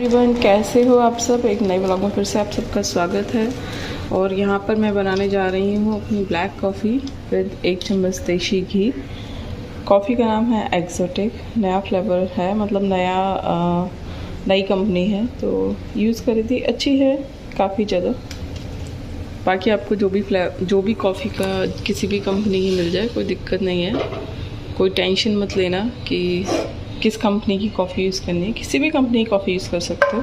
Everyone, कैसे हो आप सब। एक नए व्लॉग में फिर से आप सबका स्वागत है। और यहाँ पर मैं बनाने जा रही हूँ अपनी ब्लैक कॉफ़ी विद 1 चम्मच देसी घी। कॉफ़ी का नाम है एक्सोटिक, नया फ्लेवर है, मतलब नई कंपनी है, तो यूज़ करी थी, अच्छी है काफ़ी ज़्यादा। बाकी आपको जो भी कॉफ़ी का किसी भी कंपनी की मिल जाए, कोई दिक्कत नहीं है, कोई टेंशन मत लेना कि किस कंपनी की कॉफ़ी यूज़ करनी है। किसी भी कंपनी की कॉफ़ी यूज़ कर सकते हो,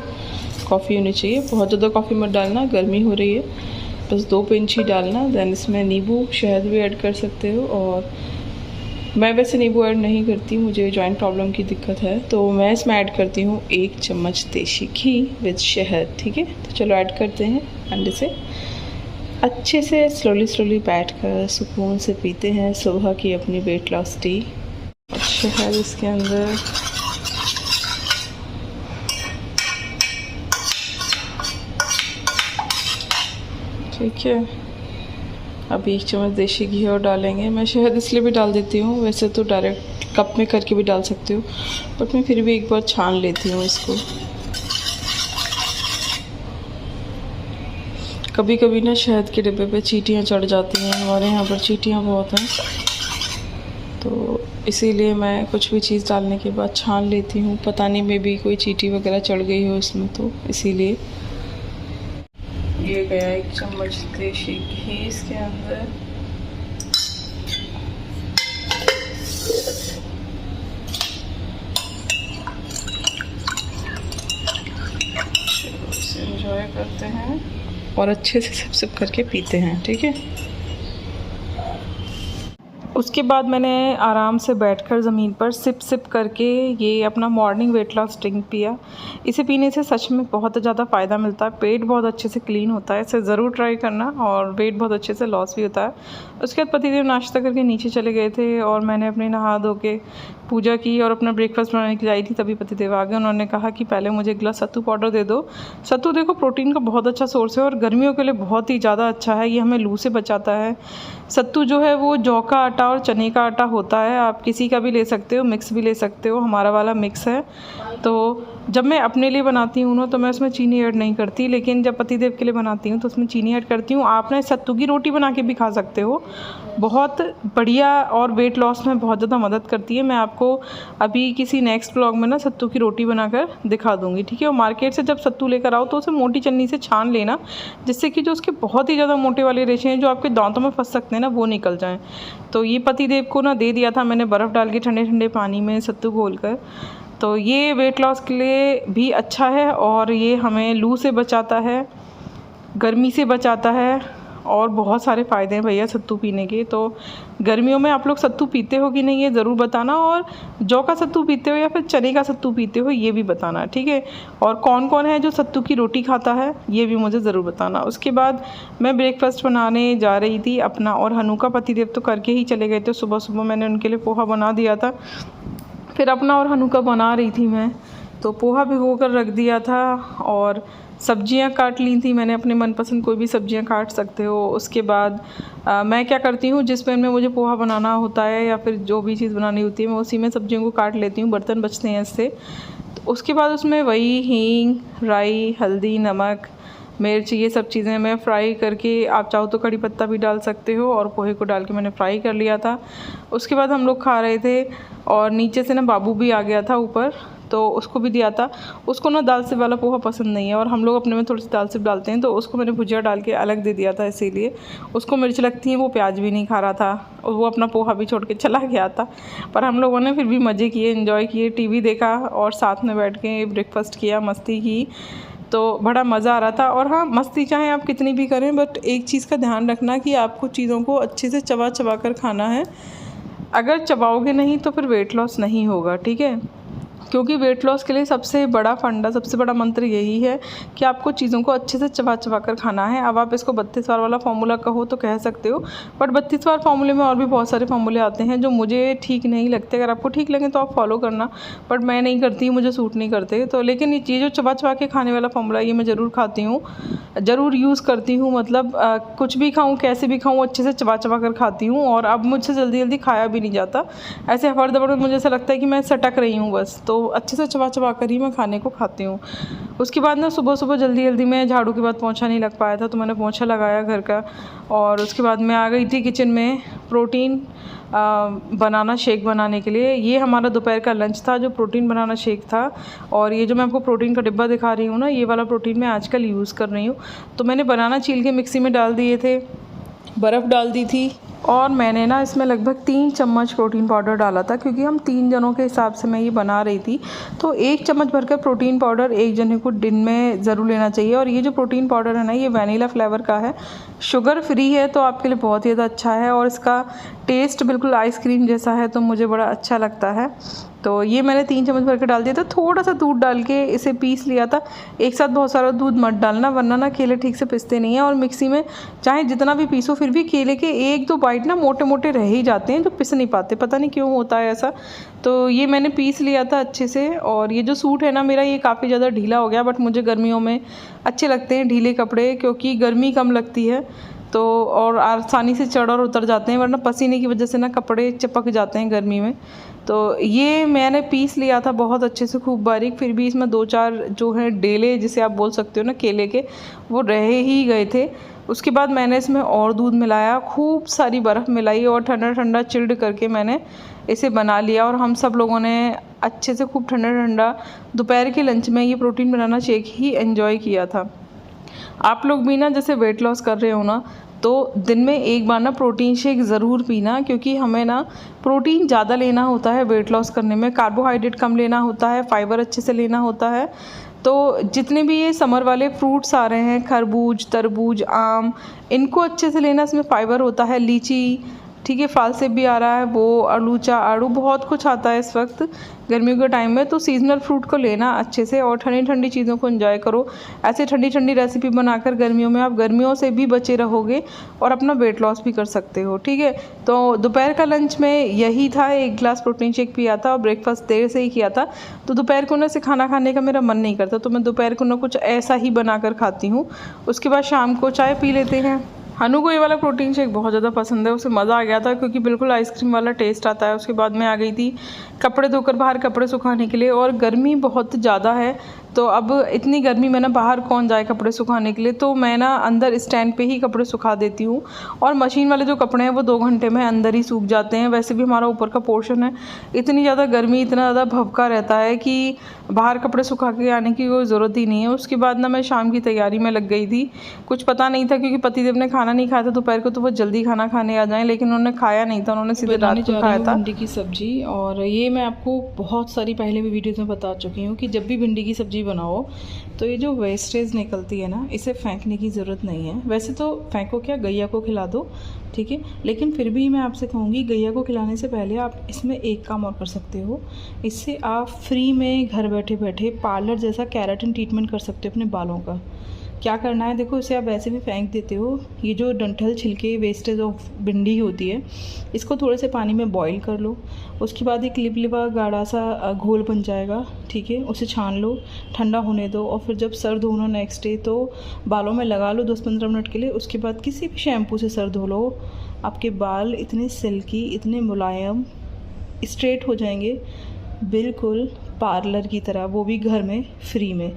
कॉफ़ी होनी चाहिए। बहुत ज़्यादा कॉफ़ी मत डालना, गर्मी हो रही है, बस 2 पिंच ही डालना। दैन इसमें नींबू शहद भी ऐड कर सकते हो। और मैं वैसे नींबू ऐड नहीं करती, मुझे जॉइंट प्रॉब्लम की दिक्कत है, तो मैं इसमें ऐड करती हूँ 1 चम्मच देसी घी विद शहद। ठीक है, तो चलो ऐड करते हैं एंड इसे अच्छे से स्लोली बैठ कर सुकून से पीते हैं सुबह की अपनी वेट लॉस टी। शहद इसके अंदर, ठीक है। अब 1 चम्मच देसी घी और डालेंगे। मैं शहद इसलिए भी डाल देती हूँ, वैसे तो डायरेक्ट कप में करके भी डाल सकती हूँ, बट मैं फिर भी एक बार छान लेती हूँ इसको। कभी कभी ना शहद के डिब्बे पे चींटियाँ चढ़ जाती हैं, हमारे यहाँ पर चींटियाँ बहुत हैं, तो इसीलिए मैं कुछ भी चीज़ डालने के बाद छान लेती हूँ। पता नहीं मे भी कोई चींटी वगैरह चढ़ गई हो इसमें, तो इसीलिए। ये गया 1 चम्मच देसी घी इसके अंदर। इसे एंजॉय करते हैं और अच्छे से सिप करके पीते हैं, ठीक है। उसके बाद मैंने आराम से बैठकर ज़मीन पर सिप करके ये अपना मॉर्निंग वेट लॉस ड्रिंक पिया। इसे पीने से सच में बहुत ज़्यादा फ़ायदा मिलता है, पेट बहुत अच्छे से क्लीन होता है, इसे ज़रूर ट्राई करना, और वेट बहुत अच्छे से लॉस भी होता है। उसके बाद पतिदेव नाश्ता करके नीचे चले गए थे और मैंने अपनी नहा धो के पूजा की और अपना ब्रेकफास्ट बनाने के लिए आई थी, तभी पतिदेव आ गए। उन्होंने कहा कि पहले मुझे एक गिलास सत्तू पाउडर दे दो। सत्तू देखो प्रोटीन का बहुत अच्छा सोर्स है और गर्मियों के लिए बहुत ही ज़्यादा अच्छा है, ये हमें लू से बचाता है। सत्तू जो है वो जौ का आटा और चने का आटा होता है, आप किसी का भी ले सकते हो, मिक्स भी ले सकते हो, हमारा वाला मिक्स है। तो जब मैं अपने लिए बनाती हूँ ना, तो मैं उसमें चीनी ऐड नहीं करती, लेकिन जब पतिदेव के लिए बनाती हूँ तो उसमें चीनी ऐड करती हूँ। आप ना सत्तू की रोटी बना के भी खा सकते हो, बहुत बढ़िया, और वेट लॉस में बहुत ज़्यादा मदद करती है। मैं आपको अभी किसी नेक्स्ट ब्लॉग में ना सत्तू की रोटी बनाकर दिखा दूँगी, ठीक है। और मार्केट से जब सत्तू लेकर आओ तो उसे मोटी चन्नी से छान लेना, जिससे कि जो उसके बहुत ही ज़्यादा मोटे वाले रेशे हैं जो आपके दांतों में फंस सकते हैं ना, वो निकल जाएँ। तो ये पतिदेव को ना दे दिया था मैंने बर्फ़ डाल के ठंडे ठंडे पानी में सत्तू घोल कर। तो ये वेट लॉस के लिए भी अच्छा है और ये हमें लू से बचाता है, गर्मी से बचाता है, और बहुत सारे फ़ायदे हैं भैया सत्तू पीने के। तो गर्मियों में आप लोग सत्तू पीते हो कि नहीं, ये ज़रूर बताना, और जौ का सत्तू पीते हो या फिर चने का सत्तू पीते हो, ये भी बताना, ठीक है। और कौन कौन है जो सत्तू की रोटी खाता है, ये भी मुझे ज़रूर बताना। उसके बाद मैं ब्रेकफास्ट बनाने जा रही थी अपना, और हनु का पतिदेव तो करके ही चले गए थे। सुबह सुबह मैंने उनके लिए पोहा बना दिया था, फिर अपना और हनु का बना रही थी मैं। तो पोहा भिगो कर रख दिया था और सब्जियां काट ली थी मैंने, अपने मनपसंद कोई भी सब्जियां काट सकते हो। उसके बाद मैं क्या करती हूँ, जिस पैन में मुझे पोहा बनाना होता है या फिर जो भी चीज़ बनानी होती है, मैं उसी में सब्जियों को काट लेती हूँ, बर्तन बचते हैं इससे। तो उसके बाद उसमें वही हींग, राई, हल्दी, नमक, मिर्च, ये सब चीज़ें मैं फ्राई करके, आप चाहो तो कड़ी पत्ता भी डाल सकते हो, और पोहे को डाल के मैंने फ्राई कर लिया था। उसके बाद हम लोग खा रहे थे और नीचे से ना बाबू भी आ गया था ऊपर, तो उसको भी दिया था। उसको ना दाल सिर्फ वाला पोहा पसंद नहीं है, और हम लोग अपने में थोड़ी सी दाल सिर्फ डालते हैं, तो उसको मैंने भुजिया डाल के अलग दे दिया था, इसीलिए। उसको मिर्च लगती है, वो प्याज भी नहीं खा रहा था, और वो अपना पोहा भी छोड़ के चला गया था। पर हम लोगों ने फिर भी मज़े किए, एंजॉय किए, टीवी देखा और साथ में बैठ के ब्रेकफास्ट किया, मस्ती की, तो बड़ा मज़ा आ रहा था। और हाँ, मस्ती चाहे आप कितनी भी करें, बट एक चीज़ का ध्यान रखना कि आपको चीज़ों को अच्छे से चबा कर खाना है। अगर चबाओगे नहीं तो फिर वेट लॉस नहीं होगा, ठीक है। क्योंकि वेट लॉस के लिए सबसे बड़ा फंडा, सबसे बड़ा मंत्र यही है कि आपको चीज़ों को अच्छे से चबा कर खाना है। अब आप इसको 32 बार वाला फार्मूला कहो तो कह सकते हो, बट 32 बार फार्मूले में और भी बहुत सारे फार्मूले आते हैं जो मुझे ठीक नहीं लगते। अगर आपको ठीक लगे तो आप फॉलो करना, बट मैं नहीं करती, मुझे सूट नहीं करते। तो लेकिन ये जो चबा के खाने वाला फार्मूला, ये मैं ज़रूर खाती हूँ, ज़रूर यूज़ करती हूँ। मतलब कुछ भी खाऊँ, कैसे भी खाऊँ, अच्छे से चबा कर खाती हूँ, और अब मुझसे जल्दी खाया भी नहीं जाता। ऐसे हर दफा मुझे ऐसा लगता है कि मैं सटक रही हूँ बस। तो तो अच्छे से चबा चबा कर ही मैं खाने को खाती हूँ। उसके बाद ना सुबह सुबह जल्दी जल्दी में झाड़ू के बाद पोंछा नहीं लग पाया था, तो मैंने पोंछा लगाया घर का। और उसके बाद मैं आ गई थी किचन में प्रोटीन बनाना शेक बनाने के लिए। ये हमारा दोपहर का लंच था, जो प्रोटीन बनाना शेक था। और ये जो मैं आपको प्रोटीन का डिब्बा दिखा रही हूँ ना, ये वाला प्रोटीन मैं आजकल यूज़ कर रही हूँ। तो मैंने बनाना छील के मिक्सी में डाल दिए थे, बर्फ़ डाल दी थी, और मैंने ना इसमें लगभग 3 चम्मच प्रोटीन पाउडर डाला था, क्योंकि हम 3 जनों के हिसाब से मैं ये बना रही थी। तो 1 चम्मच भरकर प्रोटीन पाउडर एक जने को दिन में ज़रूर लेना चाहिए। और ये जो प्रोटीन पाउडर है ना, ये वैनिला फ्लेवर का है, शुगर फ्री है, तो आपके लिए बहुत ही ज़्यादा अच्छा है। और इसका टेस्ट बिल्कुल आइसक्रीम जैसा है, तो मुझे बड़ा अच्छा लगता है। तो ये मैंने 3 चम्मच भर के डाल दिया था। थोड़ा सा दूध डाल के इसे पीस लिया था। एक साथ बहुत सारा दूध मत डालना, वरना ना केले ठीक से पिसते नहीं हैं। और मिक्सी में चाहे जितना भी पीसो, फिर भी केले के 1-2 बाइट ना मोटे मोटे रह ही जाते हैं, जो पिस नहीं पाते, पता नहीं क्यों होता है ऐसा। तो ये मैंने पीस लिया था अच्छे से। और ये जो सूट है ना मेरा, ये काफ़ी ज़्यादा ढीला हो गया, बट मुझे गर्मियों में अच्छे लगते हैं ढीले कपड़े, क्योंकि गर्मी कम लगती है तो, और आसानी से चढ़ और उतर जाते हैं, वरना पसीने की वजह से ना कपड़े चिपक जाते हैं गर्मी में। तो ये मैंने पीस लिया था बहुत अच्छे से, खूब बारीक। फिर भी इसमें 2-4 जो है डेले, जिसे आप बोल सकते हो ना केले के, वो रह ही गए थे। उसके बाद मैंने इसमें और दूध मिलाया, खूब सारी बर्फ़ मिलाई, और ठंडा ठंडा चिल्ड करके मैंने इसे बना लिया। और हम सब लोगों ने अच्छे से खूब ठंडा ठंडा दोपहर के लंच में ये प्रोटीन बनाना शेक ही एंजॉय किया था। आप लोग भी ना जैसे वेट लॉस कर रहे हो ना, तो दिन में एक बार ना प्रोटीन शेक ज़रूर पीना, क्योंकि हमें ना प्रोटीन ज़्यादा लेना होता है वेट लॉस करने में, कार्बोहाइड्रेट कम लेना होता है, फाइबर अच्छे से लेना होता है। तो जितने भी ये समर वाले फ्रूट्स आ रहे हैं, खरबूज, तरबूज, आम, इनको अच्छे से लेना, इसमें फाइबर होता है। लीची, ठीक है, फाल सेब भी आ रहा है, वो आलूचा, आड़ू, बहुत कुछ आता है इस वक्त गर्मियों के टाइम में। तो सीजनल फ्रूट को लेना अच्छे से, और ठंडी ठंडी चीज़ों को एंजॉय करो। ऐसे ठंडी ठंडी रेसिपी बनाकर गर्मियों में आप गर्मियों से भी बचे रहोगे और अपना वेट लॉस भी कर सकते हो, ठीक है। तो दोपहर का लंच में यही था, 1 गिलास प्रोटीन शेक पिया था, और ब्रेकफास्ट देर से ही किया था। तो दोपहर को ना से खाना खाने का मेरा मन नहीं करता, तो मैं दोपहर को ना कुछ ऐसा ही बना कर खाती हूँ। उसके बाद शाम को चाय पी लेते हैं। हनु को ये वाला प्रोटीन शेक बहुत ज़्यादा पसंद है, उसे मज़ा आ गया था, क्योंकि बिल्कुल आइसक्रीम वाला टेस्ट आता है। उसके बाद मैं आ गई थी कपड़े धोकर बाहर कपड़े सुखाने के लिए, और गर्मी बहुत ज़्यादा है, तो अब इतनी गर्मी में ना बाहर कौन जाए कपड़े सुखाने के लिए। तो मैं ना अंदर स्टैंड पे ही कपड़े सुखा देती हूँ, और मशीन वाले जो कपड़े हैं वो 2 घंटे में अंदर ही सूख जाते हैं। वैसे भी हमारा ऊपर का पोर्शन है, इतनी ज़्यादा गर्मी, इतना ज़्यादा भभका रहता है कि बाहर कपड़े सुखा के आने की कोई ज़रूरत ही नहीं है। उसके बाद ना मैं शाम की तैयारी में लग गई थी। कुछ पता नहीं था, क्योंकि पतिदेव ने खाना नहीं खाया था दोपहर को, तो वो जल्दी खाना खाने आ जाएं, लेकिन उन्होंने खाया नहीं था, उन्होंने सीधे रात को खाया था। भिंडी की सब्ज़ी, और ये मैं आपको बहुत सारी पहले भी वीडियोज़ में बता चुकी हूँ कि जब भी भिंडी की सब्ज़ी बनाओ, तो ये जो वेस्टेज निकलती है ना, इसे फेंकने की ज़रूरत नहीं है। वैसे तो फेंको क्या, गैया को खिला दो, ठीक है, लेकिन फिर भी मैं आपसे कहूँगी गैया को खिलाने से पहले आप इसमें एक काम और कर सकते हो। इससे आप फ्री में घर बैठे बैठे पार्लर जैसा केराटिन ट्रीटमेंट कर सकते हो अपने बालों का। क्या करना है, देखो, इसे आप वैसे भी फेंक देते हो, ये जो डंठल छिलके वेस्टेज ऑफ भिंडी होती है, इसको थोड़े से पानी में बॉईल कर लो। उसके बाद एक लिपलिपा गाढ़ा सा घोल बन जाएगा, ठीक है, उसे छान लो, ठंडा होने दो, और फिर जब सर धो लो नेक्स्ट डे, तो बालों में लगा लो 10-15 मिनट के लिए। उसके बाद किसी भी शैम्पू से सर धो लो, आपके बाल इतने सिल्की, इतने मुलायम, स्ट्रेट हो जाएंगे, बिल्कुल पार्लर की तरह, वो भी घर में फ्री में।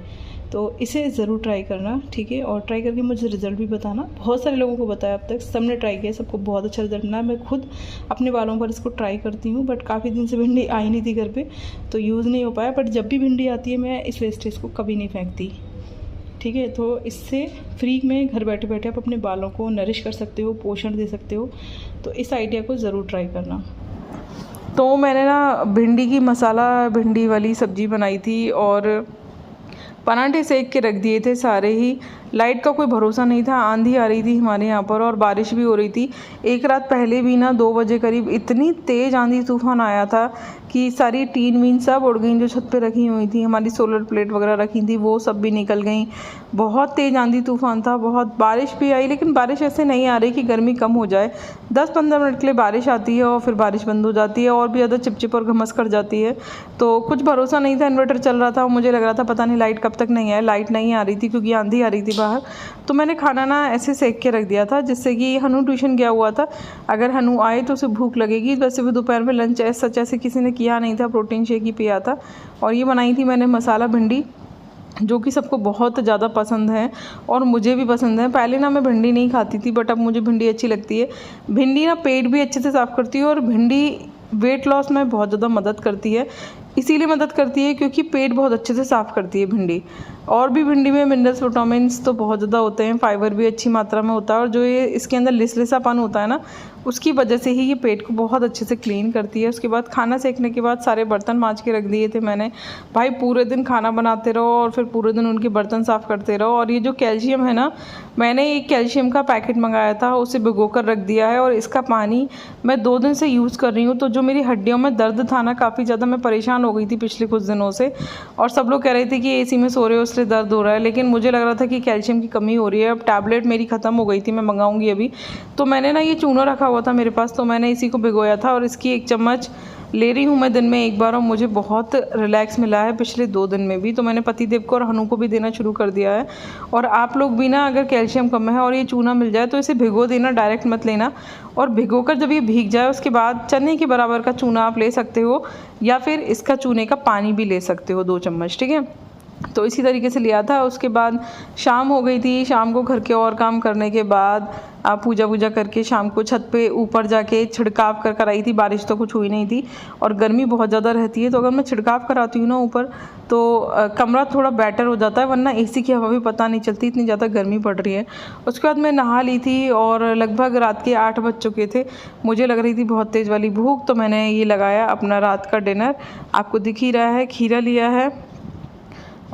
तो इसे ज़रूर ट्राई करना, ठीक है, और ट्राई करके मुझे रिज़ल्ट भी बताना। बहुत सारे लोगों को बताया, अब तक सबने ट्राई किया, सबको बहुत अच्छा रिजल्ट मिला। मैं खुद अपने बालों पर इसको ट्राई करती हूँ, बट काफ़ी दिन से भिंडी आई नहीं थी घर पे, तो यूज़ नहीं हो पाया। बट जब भी भिंडी आती है, मैं इस वेस्टेज को कभी नहीं फेंकती, ठीक है। तो इससे फ्री में घर बैठे बैठे आप अपने बालों को नरिश कर सकते हो, पोषण दे सकते हो। तो इस आइडिया को ज़रूर ट्राई करना। तो मैंने ना भिंडी की मसाला भिंडी वाली सब्ज़ी बनाई थी, और पराठे सेक के रख दिए थे सारे ही। लाइट का कोई भरोसा नहीं था, आंधी आ रही थी हमारे यहाँ पर, और बारिश भी हो रही थी। एक रात पहले भी ना 2 बजे करीब इतनी तेज़ आंधी तूफान आया था कि सारी टीन वीन सब उड़ गई, जो छत पे रखी हुई थी, हमारी सोलर प्लेट वगैरह रखी थी, वो सब भी निकल गई। बहुत तेज़ आंधी तूफान था, बहुत बारिश भी आई, लेकिन बारिश ऐसे नहीं आ रही कि गर्मी कम हो जाए। 10-15 मिनट के लिए बारिश आती है, और फिर बारिश बंद हो जाती है, और भी ज़्यादा चिपचिप और घमस कर जाती है। तो कुछ भरोसा नहीं था, इन्वर्टर चल रहा था, मुझे लग रहा था पता नहीं लाइट कब तक नहीं आए, लाइट नहीं आ रही थी क्योंकि आंधी आ रही थी बाहर। तो मैंने खाना ना ऐसे सेक के रख दिया था, जिससे कि हनु ट्यूशन गया हुआ था, अगर हनु आए तो उसे भूख लगेगी। वैसे भी दोपहर में लंच ऐसे किसी ने किया नहीं था, प्रोटीन शेक ही पिया था। और ये बनाई थी मैंने मसाला भिंडी, जो कि सबको बहुत ज़्यादा पसंद है और मुझे भी पसंद है। पहले ना मैं भिंडी नहीं खाती थी, बट अब मुझे भिंडी अच्छी लगती है। भिंडी ना पेट भी अच्छे से साफ़ करती है और भिंडी वेट लॉस में बहुत ज़्यादा मदद करती है। इसीलिए मदद करती है क्योंकि पेट बहुत अच्छे से साफ़ करती है भिंडी। और भी भिंडी में मिनरल्स, विटामिन्स तो बहुत ज़्यादा होते हैं, फाइबर भी अच्छी मात्रा में होता है। और जो ये इसके अंदर लिसलिसापन होता है ना, उसकी वजह से ही ये पेट को बहुत अच्छे से क्लीन करती है। उसके बाद खाना सेकने के बाद सारे बर्तन मांज के रख दिए थे मैंने। भाई पूरे दिन खाना बनाते रहो और फिर पूरे दिन उनके बर्तन साफ़ करते रहो। और ये जो कैल्शियम है ना, मैंने एक कैल्शियम का पैकेट मंगाया था, उसे भिगो कर रख दिया है और इसका पानी मैं 2 दिन से यूज़ कर रही हूँ। तो जो मेरी हड्डियों में दर्द था ना, काफ़ी ज़्यादा मैं परेशान हो गई थी पिछले कुछ दिनों से। और सब लोग कह रहे थे कि एसी में सो रहे हो इसलिए दर्द हो रहा है, लेकिन मुझे लग रहा था कि कैल्शियम की कमी हो रही है। अब टैबलेट मेरी ख़त्म हो गई थी, मैं मंगाऊंगी अभी। तो मैंने ना ये चूना रखा हुआ था मेरे पास, तो मैंने इसी को भिगोया था और इसकी 1 चम्मच ले रही हूँ मैं दिन में 1 बार। और मुझे बहुत रिलैक्स मिला है पिछले 2 दिन में भी। तो मैंने पतिदेव को और हनु को भी देना शुरू कर दिया है। और आप लोग भी ना, अगर कैल्शियम कम है और ये चूना मिल जाए तो इसे भिगो देना, डायरेक्ट मत लेना। और भिगोकर जब ये भीग जाए उसके बाद चने के बराबर का चूना आप ले सकते हो, या फिर इसका चूने का पानी भी ले सकते हो 2 चम्मच, ठीक है। तो इसी तरीके से लिया था। उसके बाद शाम हो गई थी। शाम को घर के और काम करने के बाद पूजा करके शाम को छत पे ऊपर जाके छिड़काव कर आई थी। बारिश तो कुछ हुई नहीं थी और गर्मी बहुत ज़्यादा रहती है, तो अगर मैं छिड़काव कराती हूँ ना ऊपर, तो कमरा थोड़ा बेटर हो जाता है, वरना एसी की हवा भी पता नहीं चलती, इतनी ज़्यादा गर्मी पड़ रही है। उसके बाद मैं नहा ली थी और लगभग रात के 8 बज चुके थे। मुझे लग रही थी बहुत तेज़ वाली भूख, तो मैंने ये लगाया अपना रात का डिनर। आपको दिख ही रहा है, खीरा लिया है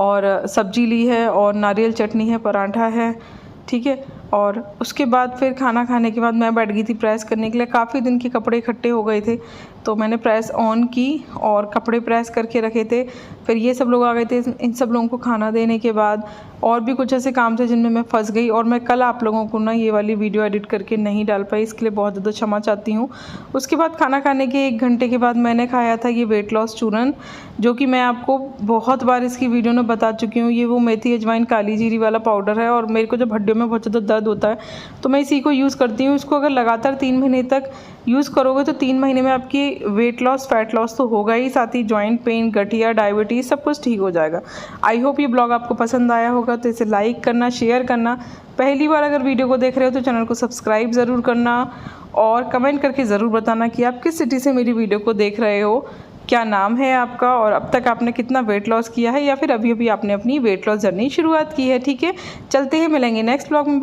और सब्जी ली है और नारियल चटनी है, पराठा है, ठीक है। और उसके बाद फिर खाना खाने के बाद मैं बैठ गई थी प्रेस करने के लिए। काफ़ी दिन के कपड़े इकट्ठे हो गए थे, तो मैंने प्रेस ऑन की और कपड़े प्रेस करके रखे थे। फिर ये सब लोग आ गए थे। इन सब लोगों को खाना देने के बाद और भी कुछ ऐसे काम थे जिनमें मैं फंस गई, और मैं कल आप लोगों को ना ये वाली वीडियो एडिट करके नहीं डाल पाई, इसके लिए बहुत ज़्यादा क्षमा चाहती हूँ। उसके बाद खाना खाने के 1 घंटे के बाद मैंने खाया था ये वेट लॉस चूरन, जो कि मैं आपको बहुत बार इसकी वीडियो में बता चुकी हूँ। ये वो मेथी अजवाइन काली जीरी वाला पाउडर है, और मेरे को जब हड्डियों में बहुत ज़्यादा दर्द होता है तो मैं इसी को यूज़ करती हूँ। इसको अगर लगातार 3 महीने तक यूज़ करोगे तो 3 महीने में आपकी वेट लॉस, फैट लॉस तो होगा ही, साथ ही जॉइंट पेन, गठिया, डायबिटीज़ सब कुछ ठीक हो जाएगा। आई होप ये ब्लॉग आपको पसंद आया होगा, तो इसे लाइक करना, शेयर करना। पहली बार अगर वीडियो को देख रहे हो तो चैनल को सब्सक्राइब ज़रूर करना और कमेंट करके ज़रूर बताना कि आप किस सिटी से मेरी वीडियो को देख रहे हो, क्या नाम है आपका और अब तक आपने कितना वेट लॉस किया है, या फिर अभी अभी आपने अपनी वेट लॉस जर्नी शुरुआत की है, ठीक है। चलते हैं, मिलेंगे नेक्स्ट ब्लॉग में।